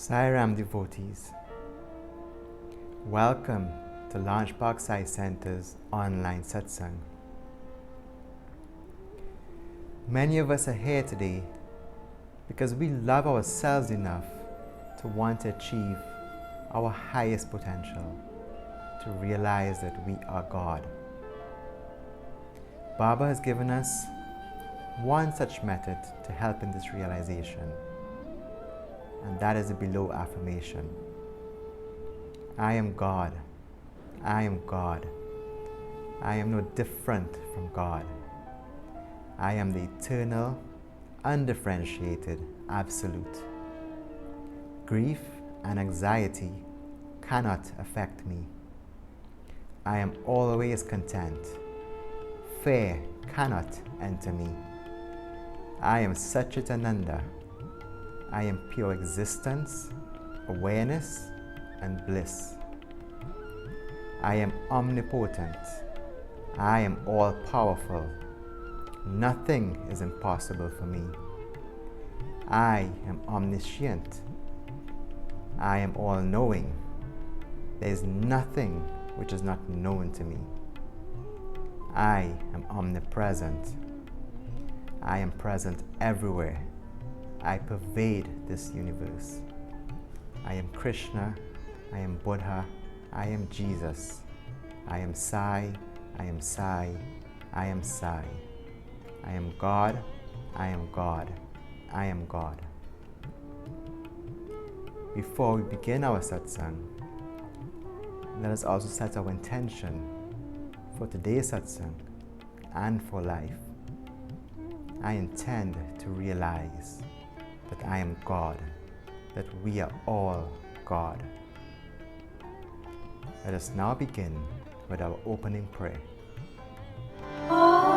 Sairam devotees, welcome to Launch Park Sai Center's online Satsangh. Many of us are here today because we love ourselves enough to want to achieve our highest potential, to realize that we are God. Baba has given us one such method to help in this realization, and that is the below affirmation. I am God. I am God. I am no different from God. I am the eternal, undifferentiated Absolute. Grief and anxiety cannot affect me. I am always content. Fear cannot enter me. I am Satchitananda. I am pure existence, awareness, and bliss. I am omnipotent. I am all-powerful. Nothing is impossible for me. I am omniscient. I am all-knowing. There is nothing which is not known to me. I am omnipresent. I am present everywhere. I pervade this universe. I am Krishna. I am Buddha. I am Jesus. I am Sai. I am Sai. I am Sai. I am God. I am God. I am God. Before we begin our satsang, let us also set our intention for today's satsang and for life. I intend to realize that I am God, that we are all God. Let us now begin with our opening prayer. Oh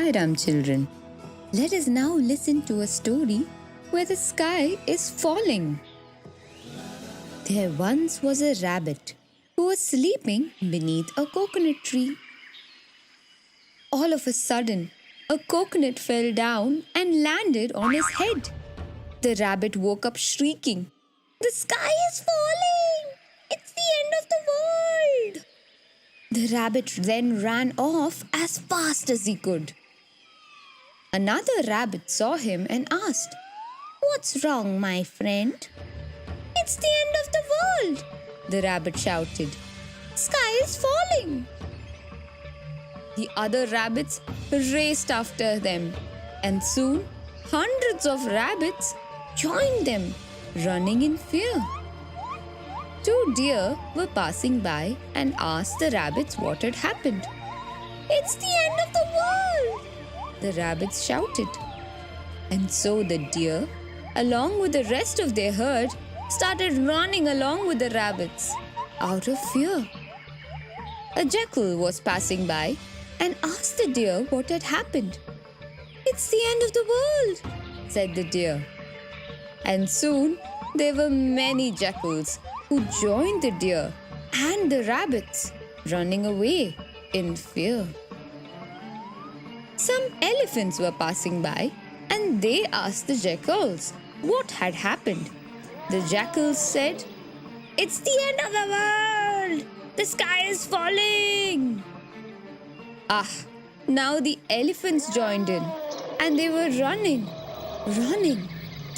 Sai Ram, children. Let us now listen to a story where the sky is falling. There once was a rabbit who was sleeping beneath a coconut tree. All of a sudden, a coconut fell down and landed on his head. The rabbit woke up shrieking, "The sky is falling! It's the end of the world!" The rabbit then ran off as fast as he could. Another rabbit saw him and asked, "What's wrong, my friend?" "It's the end of the world!" the rabbit shouted. "Sky is falling!" The other rabbits raced after them, and soon hundreds of rabbits joined them, running in fear. Two deer were passing by and asked the rabbits what had happened. "It's the end of the world!" the rabbits shouted. And so the deer, along with the rest of their herd, started running along with the rabbits, out of fear. A jackal was passing by and asked the deer what had happened. "It's the end of the world," said the deer. And soon there were many jackals who joined the deer and the rabbits, running away in fear. Some elephants were passing by and they asked the jackals what had happened. The jackals said, "It's the end of the world! The sky is falling!" Now the elephants joined in and they were running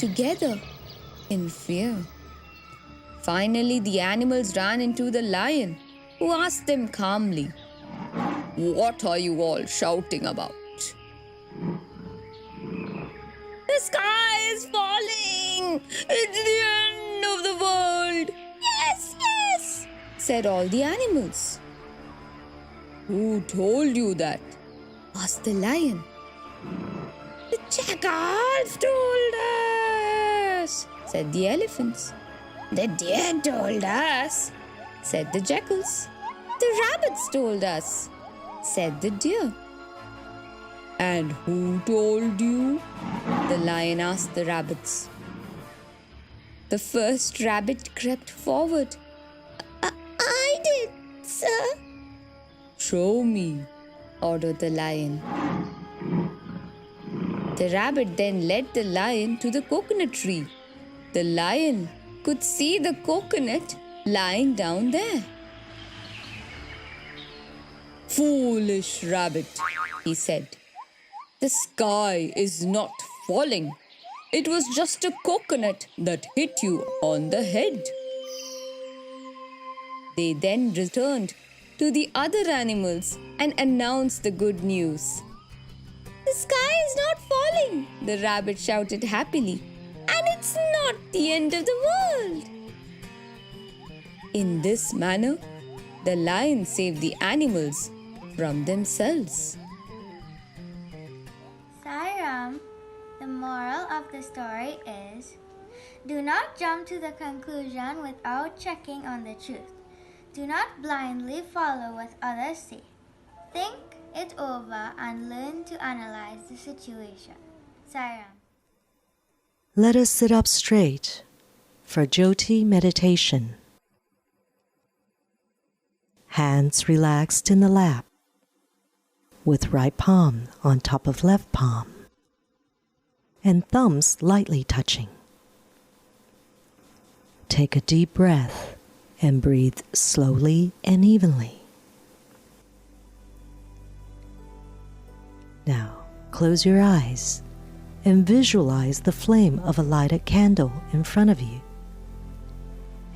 together in fear. Finally, the animals ran into the lion, who asked them calmly, "What are you all shouting about?" "The sky is falling! It's the end of the world!" Yes, yes, said all the animals. "Who told you that?" asked the lion. "The jackals told us," said the elephants. "The deer told us," said the jackals. "The rabbits told us," said the deer. "And who told you?" the lion asked the rabbits. The first rabbit crept forward. I did, sir." "Show me," ordered the lion. The rabbit then led the lion to the coconut tree. The lion could see the coconut lying down there. "Foolish rabbit," he said. "The sky is not falling. It was just a coconut that hit you on the head." They then returned to the other animals and announced the good news. "The sky is not falling," the rabbit shouted happily, "and it's not the end of the world." In this manner, the lion saved the animals from themselves. Sai Ram, the moral of the story is, do not jump to the conclusion without checking on the truth. Do not blindly follow what others say. Think it over and learn to analyze the situation. Sai Ram. Let us sit up straight for Jyoti Meditation. Hands relaxed in the lap, with right palm on top of left palm, and thumbs lightly touching. Take a deep breath and breathe slowly and evenly. Now, close your eyes and visualize the flame of a lighted candle in front of you,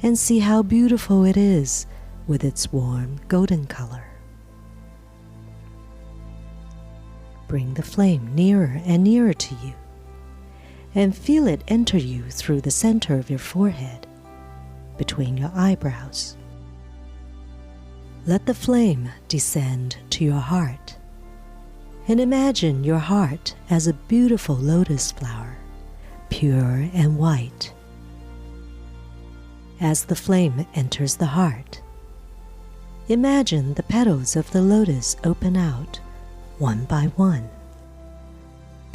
and see how beautiful it is with its warm golden color. Bring the flame nearer and nearer to you, and feel it enter you through the center of your forehead, between your eyebrows. Let the flame descend to your heart, and imagine your heart as a beautiful lotus flower, pure and white. As the flame enters the heart, imagine the petals of the lotus open out one by one,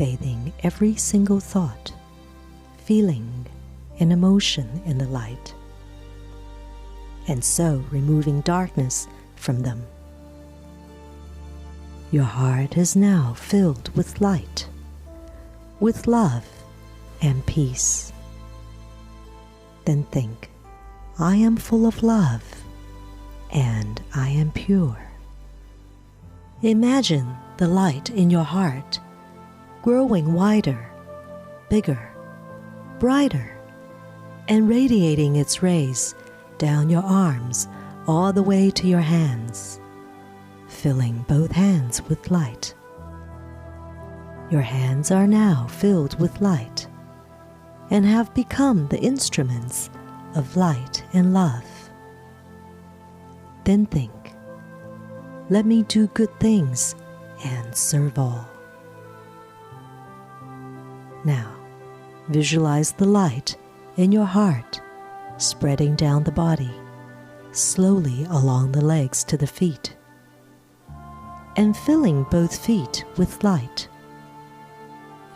bathing every single thought, feeling, and emotion in the light, and so removing darkness from them. Your heart is now filled with light, with love and peace. Then think, I am full of love and I am pure. Imagine the light in your heart growing wider, bigger, brighter, and radiating its rays down your arms all the way to your hands, filling both hands with light. Your hands are now filled with light and have become the instruments of light and love. Then think, let me do good things and serve all. Now, visualize the light in your heart spreading down the body, slowly along the legs to the feet, and filling both feet with light.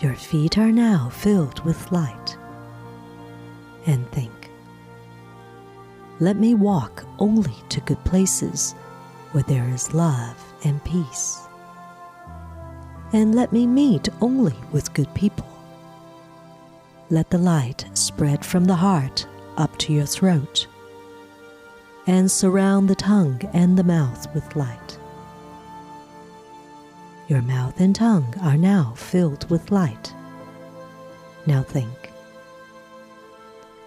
Your feet are now filled with light. And think, let me walk only to good places where there is love and peace. And let me meet only with good people. Let the light spread from the heart up to your throat and surround the tongue and the mouth with light. Your mouth and tongue are now filled with light. Now think,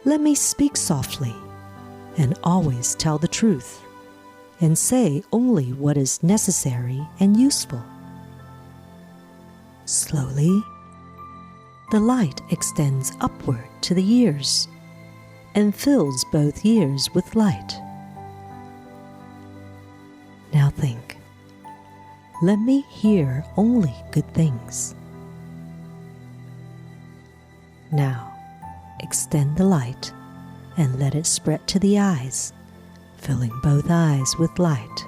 let me speak softly and always tell the truth and say only what is necessary and useful. Slowly, the light extends upward to the ears and fills both ears with light. Now think, let me hear only good things. Now, extend the light and let it spread to the eyes, filling both eyes with light.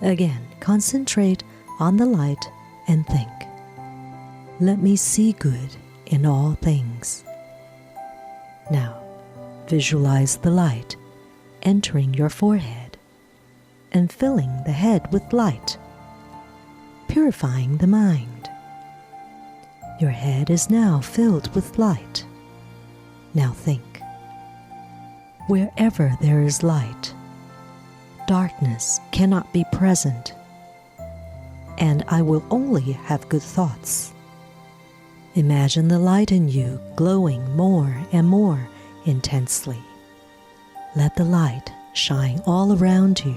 Again, concentrate on the light and think, let me see good in all things. Now, visualize the light entering your forehead and filling the head with light, purifying the mind. Your head is now filled with light. Now think, wherever there is light, darkness cannot be present, and I will only have good thoughts. Imagine the light in you glowing more and more intensely. Let the light shine all around you.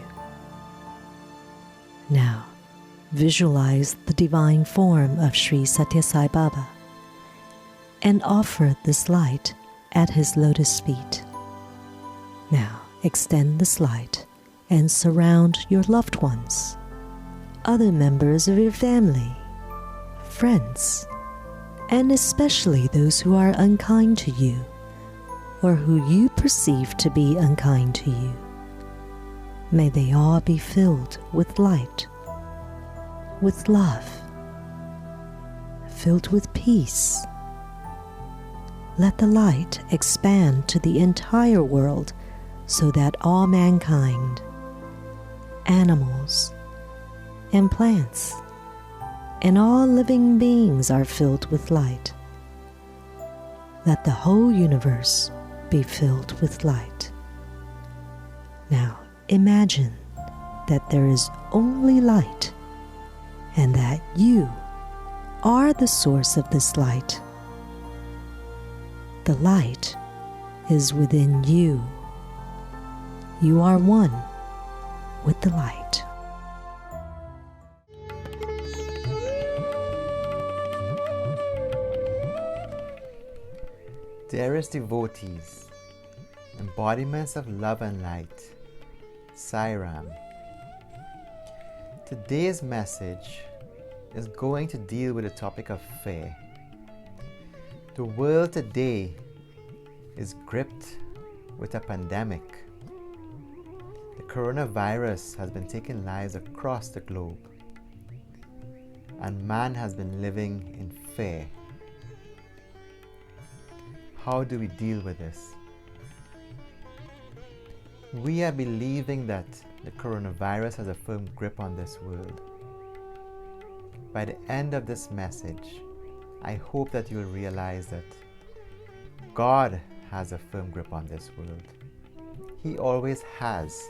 Now, visualize the divine form of Sri Satya Sai Baba and offer this light at his lotus feet. Now, extend this light and surround your loved ones, other members of your family, friends, and especially those who are unkind to you or who you perceive to be unkind to you. May they all be filled with light, with love, filled with peace. Let the light expand to the entire world so that all mankind, animals, and plants, and all living beings are filled with light. Let the whole universe be filled with light. Now imagine that there is only light and that you are the source of this light. The light is within you. You are one with the light. Dearest devotees, embodiments of love and light, Sai Ram. Today's message is going to deal with the topic of fear. The world today is gripped with a pandemic. The coronavirus has been taking lives across the globe. and man has been living in fear. How do we deal with this? We are believing that the coronavirus has a firm grip on this world. By the end of this message, I hope that you'll realize that God has a firm grip on this world. He always has,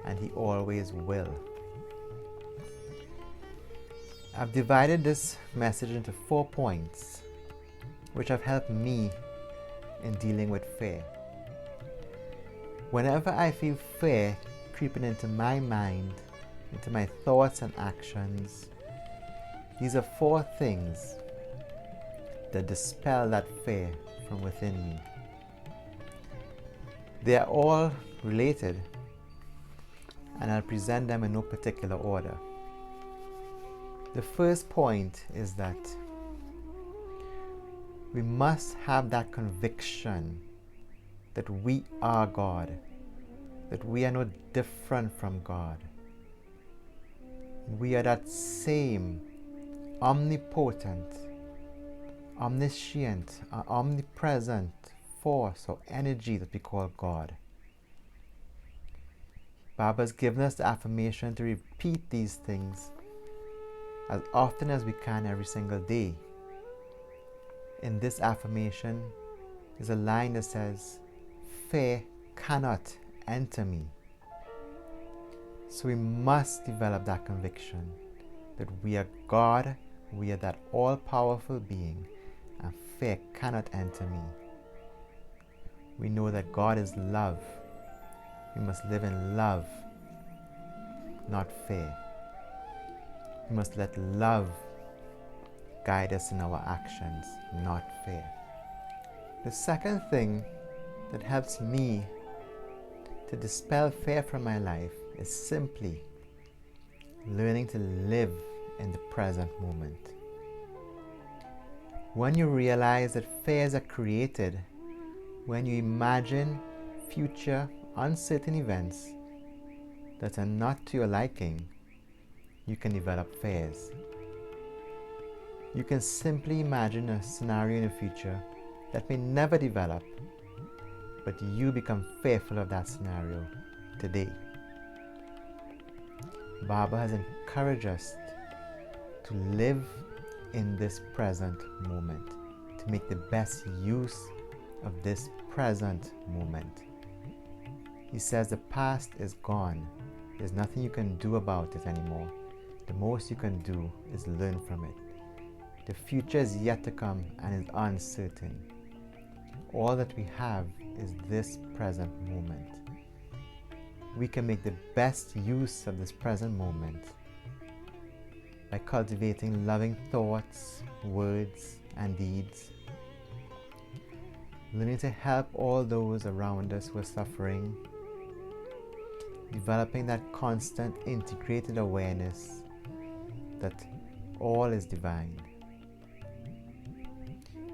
and He always will. I've divided this message into 4 points, which have helped me in dealing with fear. Whenever I feel fear creeping into my mind, into my thoughts and actions, these are 4 things that dispel that fear from within me. They are all related, and I'll present them in no particular order. The first point is that we must have that conviction that we are God, that we are no different from God. We are that same omnipotent, omniscient, omnipresent force or energy that we call God. Baba's given us the affirmation to repeat these things as often as we can every single day. In this affirmation is a line that says, "Fear cannot enter me." So we must develop that conviction that we are God, we are that all-powerful being, and fear cannot enter me. We know that God is love. We must live in love, not fear. We must let love guide us in our actions, not fear. The second thing that helps me to dispel fear from my life is simply learning to live in the present moment. When you realize that fears are created when you imagine future uncertain events that are not to your liking, you can develop fears. You can simply imagine a scenario in the future that may never develop, but you become fearful of that scenario today. Baba has encouraged us to live in this present moment, to make the best use of this present moment. He says the past is gone. There's nothing you can do about it anymore. The most you can do is learn from it. The future is yet to come and is uncertain. All that we have is this present moment. We can make the best use of this present moment by cultivating loving thoughts, words, and deeds, learning to help all those around us who are suffering, developing that constant integrated awareness that all is divine,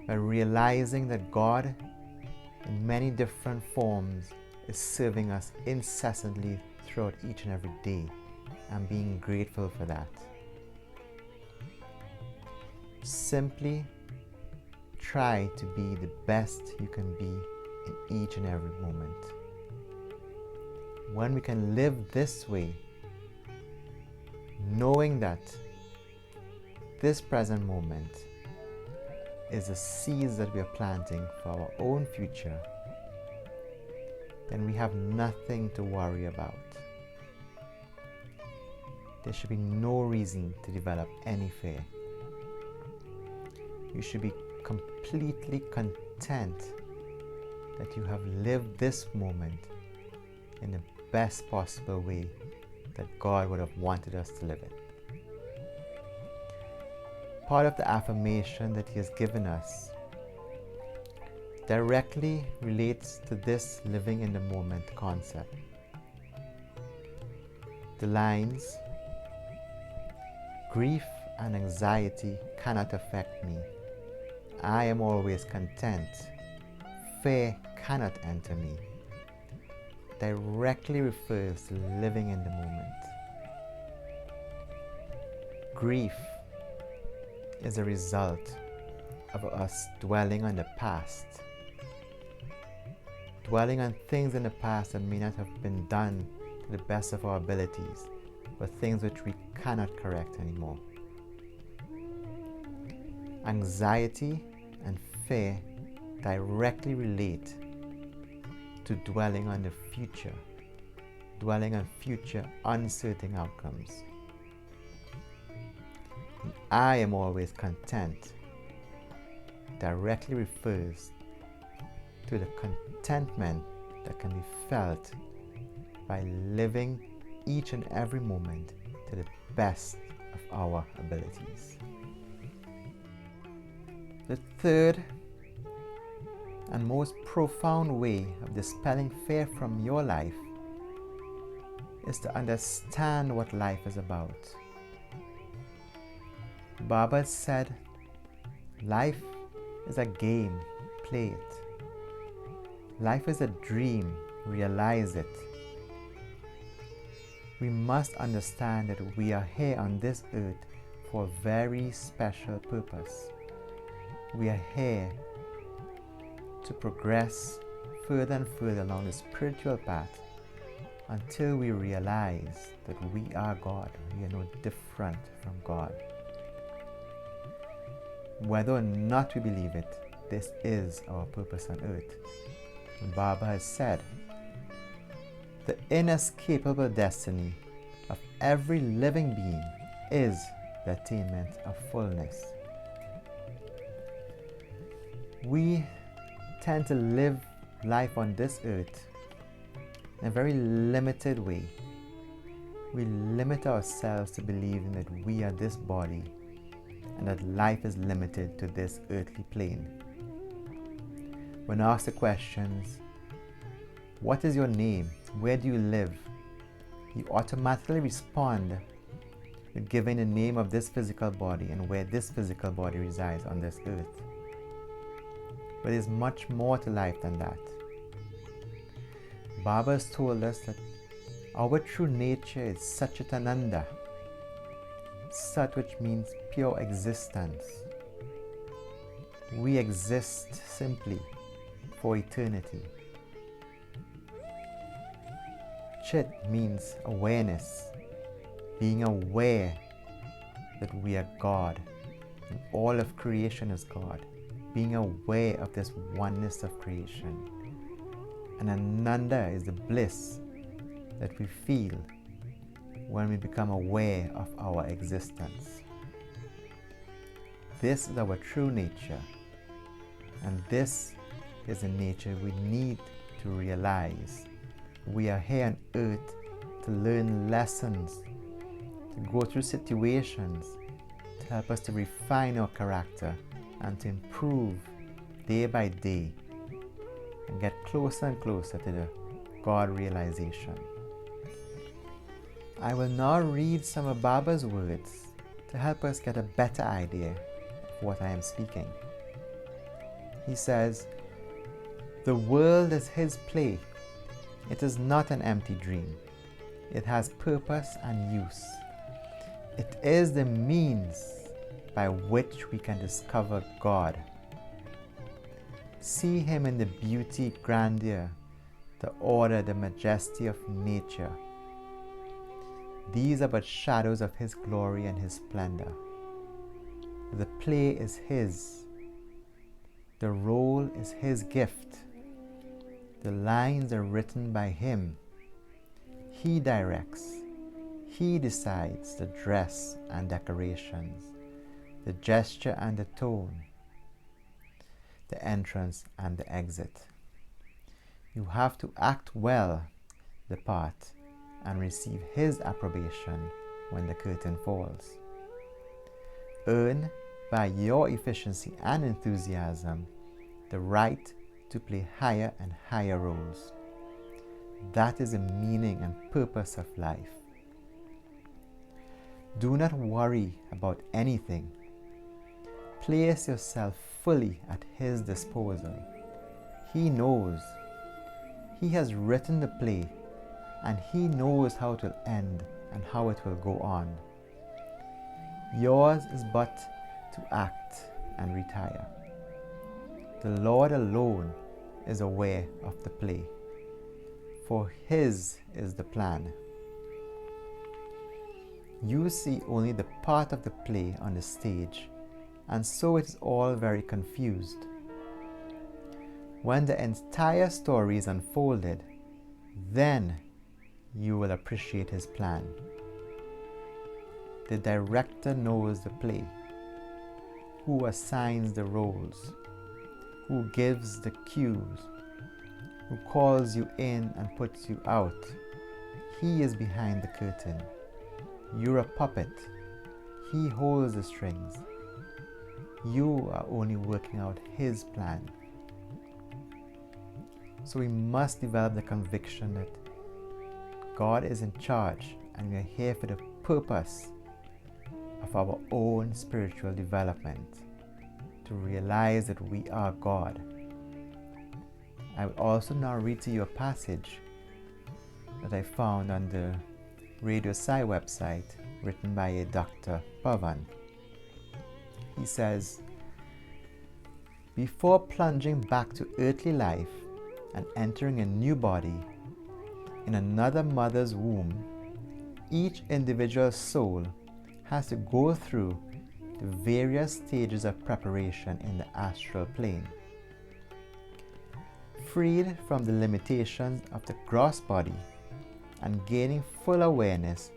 by realizing that God in many different forms is serving us incessantly throughout each and every day, and being grateful for that. Simply try to be the best you can be in each and every moment. When we can live this way, knowing that this present moment is the seeds that we are planting for our own future, then we have nothing to worry about. There should be no reason to develop any fear. You should be completely content that you have lived this moment in the best possible way that God would have wanted us to live it. Part of the affirmation that He has given us directly relates to this living in the moment concept. The lines, "Grief and anxiety cannot affect me. I am always content. Fear cannot enter me," directly refers to living in the moment. Grief is a result of us dwelling on the past, dwelling on things in the past that may not have been done to the best of our abilities, but things which we cannot correct anymore. Anxiety and fear directly relate to dwelling on the future, dwelling on future uncertain outcomes. I am always content directly refers to the contentment that can be felt by living each and every moment to the best of our abilities. The third and most profound way of dispelling fear from your life is to understand what life is about. Baba said, life is a game, play it. Life is a dream, realize it. We must understand that we are here on this earth for a very special purpose. We are here to progress further and further along the spiritual path until we realize that we are God. We are no different from God. Whether or not we believe it, this is our purpose on earth. And Baba has said, the inescapable destiny of every living being is the attainment of fullness. We tend to live life on this earth in a very limited way. We limit ourselves to believing that we are this body and that life is limited to this earthly plane. When asked the questions, what is your name? Where do you live? You automatically respond with giving the name of this physical body and where this physical body resides on this earth. But there's much more to life than that. Baba has told us that our true nature is Satchitananda, Sat, which means pure existence. We exist simply for eternity. Chit means awareness, being aware that we are God and all of creation is God, being aware of this oneness of creation. And Ananda is the bliss that we feel when we become aware of our existence. This is our true nature, and this is the nature we need to realize. We are here on earth to learn lessons, to go through situations, to help us to refine our character and to improve day by day and get closer and closer to the God realization. I will now read some of Baba's words to help us get a better idea of what I am speaking. He says, the world is his play. It is not an empty dream. It has purpose and use. It is the means by which we can discover God. See him in the beauty, grandeur, the order, the majesty of nature. These are but shadows of his glory and his splendor. The play is his. The role is his gift. The lines are written by him. He directs. He decides the dress and decorations, the gesture and the tone, the entrance and the exit. You have to act well the part and receive his approbation when the curtain falls. Earn by your efficiency and enthusiasm the right to play higher and higher roles. That is the meaning and purpose of life. Do not worry about anything. Place yourself fully at his disposal. He knows. He has written the play, and he knows how it will end and how it will go on. Yours is but to act and retire. The Lord alone is aware of the play, for His is the plan. You see only the part of the play on the stage, and so it is all very confused. When the entire story is unfolded, then you will appreciate His plan. The director knows the play, who assigns the roles, who gives the cues, who calls you in and puts you out. He is behind the curtain. You're a puppet. He holds the strings. You are only working out His plan. So we must develop the conviction that God is in charge and we are here for the purpose of our own spiritual development, to realize that we are God. I will also now read to you a passage that I found on the Radio Sai website, written by a Dr. Pavan. He says, before plunging back to earthly life and entering a new body in another mother's womb, each individual soul has to go through the various stages of preparation in the astral plane. Freed from the limitations of the gross body and gaining full awareness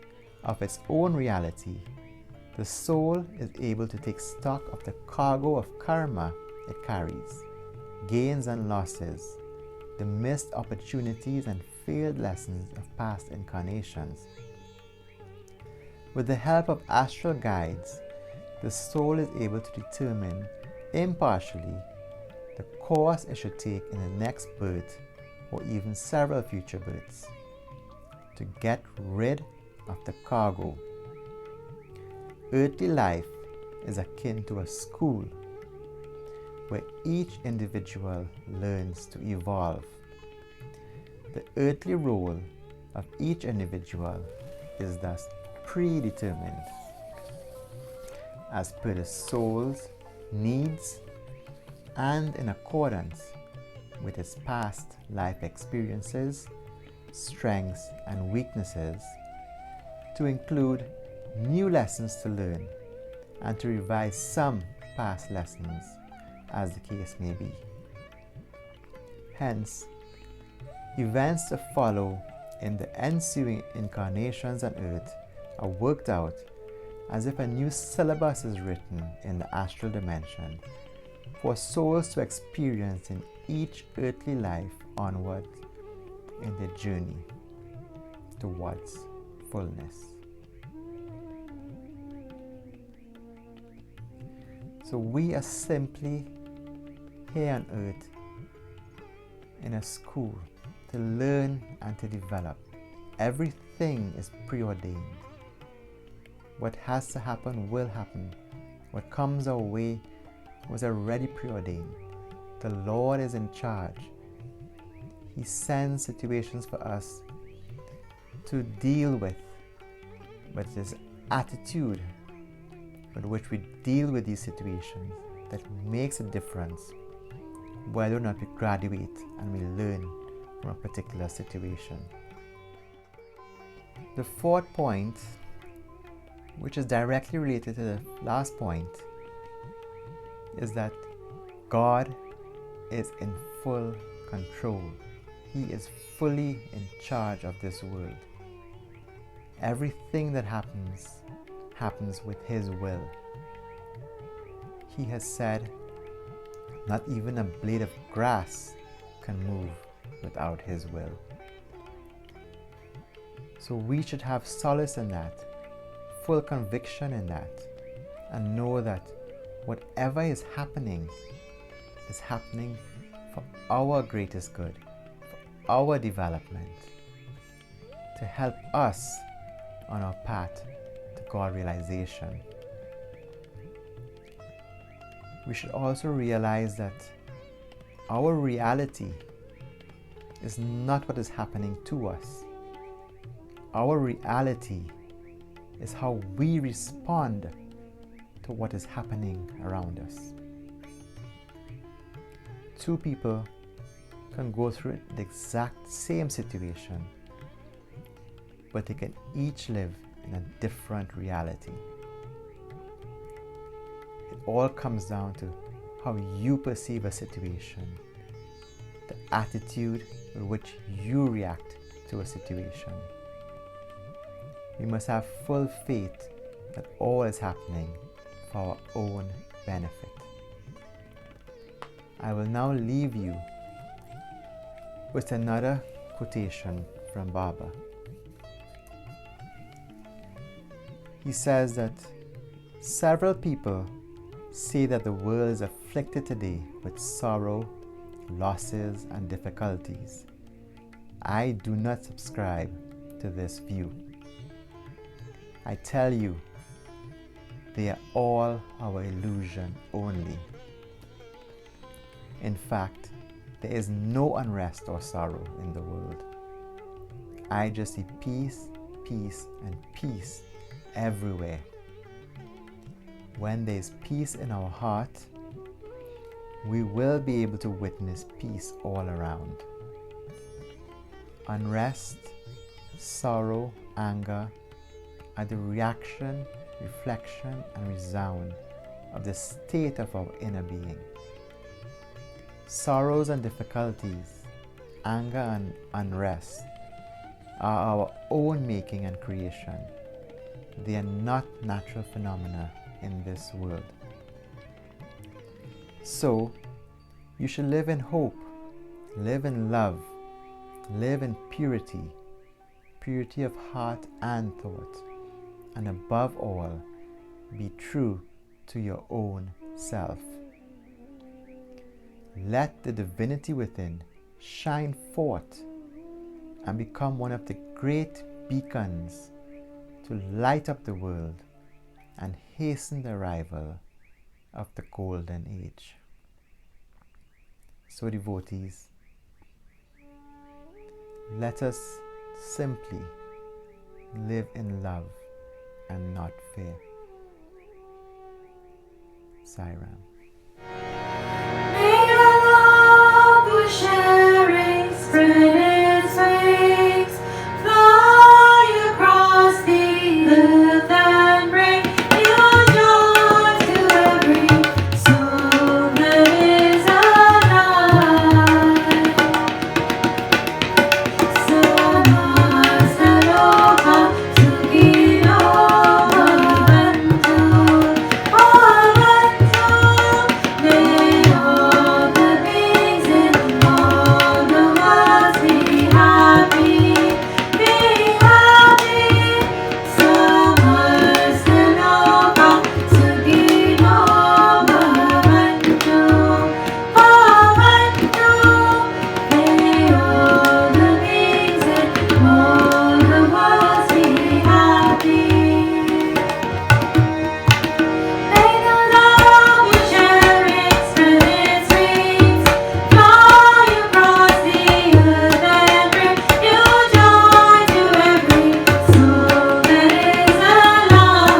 of its own reality, the soul is able to take stock of the cargo of karma it carries, gains and losses, the missed opportunities and failed lessons of past incarnations. With the help of astral guides, the soul is able to determine impartially the course it should take in the next birth or even several future births, to get rid of the cargo. Earthly life is akin to a school where each individual learns to evolve. The earthly role of each individual is thus predetermined as per the soul's needs and in accordance with its past life experiences, strengths and weaknesses, to include new lessons to learn and to revise some past lessons, as the case may be. Hence, events to follow in the ensuing incarnations on earth are worked out as if a new syllabus is written in the astral dimension for souls to experience in each earthly life onward in their journey towards fullness. So we are simply here on earth in a school to learn and to develop. Everything is preordained. What has to happen will happen. What comes our way was already preordained. The Lord is in charge. He sends situations for us to deal with, but it is attitude with which we deal with these situations that makes a difference whether or not we graduate and we learn from a particular situation. The fourth point, which is directly related to the last point, is that God is in full control. He is fully in charge of this world. Everything that happens with His will. He has said, not even a blade of grass can move without His will. So we should have solace in that, full conviction in that, and know that whatever is happening for our greatest good, for our development, to help us on our path to God realization. We should also realize that our reality is not what is happening to us. Our reality is how we respond to what is happening around us. Two people can go through the exact same situation, but they can each live in a different reality. It all comes down to how you perceive a situation, the attitude with which you react to a situation. We must have full faith that all is happening for our own benefit. I will now leave you with another quotation from Baba. He says that several people say that the world is afflicted today with sorrow, losses, and difficulties. I do not subscribe to this view. I tell you, they are all our illusion only. In fact, there is no unrest or sorrow in the world. I just see peace, peace, and peace everywhere. When there is peace in our heart, we will be able to witness peace all around. Unrest, sorrow, anger are the reaction, reflection, and resound of the state of our inner being. Sorrows and difficulties, anger and unrest are our own making and creation. They are not natural phenomena in this world. So, you should live in hope, live in love, live in purity, purity of heart and thought, and above all, be true to your own self. Let the divinity within shine forth and become one of the great beacons to light up the world and hasten the arrival of the golden age. So devotees, let us simply live in love and not fear. Sairam. May your love we're sharing spread its wings, fly across the earth and bring your joy to every soul that is alive. Samas Aloha Sukino Bhavantu Bhavantu. May all the beings in all the worlds be happy, be happy. Samas Aloha Sukino Bhavantu Bhavantu. May all the beings in all the worlds be happy. May the love we're sharing spread its wings, fly across the earth and bring new joy to every soul that is alive.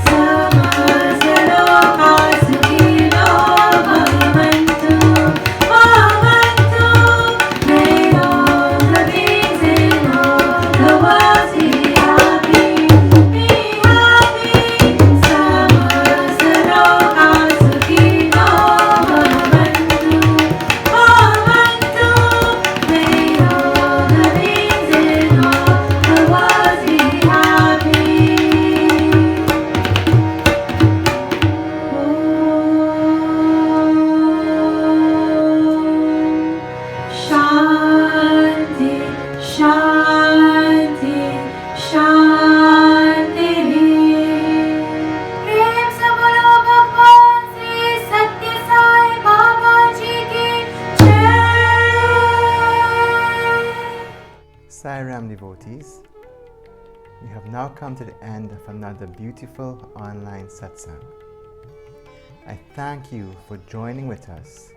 Samas Aloha Sukino Bhavantu Bhavantu. May all the beings in all the worlds be happy, be happy. Samas Aloha Sukino Bhavantu Bhavantu. May all the beings in all the worlds be happy. Shanti, Shanti, Shanti. प्रेम से बोलो भगवान श्री सत्य साई बाबा जी की जय। Sairam devotees, we have now come to the end of another beautiful online satsang. I thank you for joining with us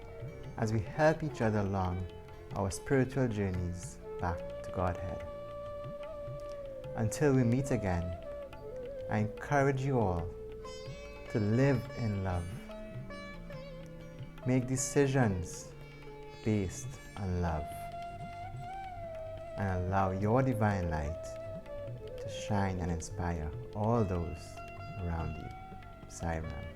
as we help each other along our spiritual journeys back to Godhead. Until we meet again, I encourage you all to live in love. Make decisions based on love. And allow your divine light to shine and inspire all those around you. Sai Ram.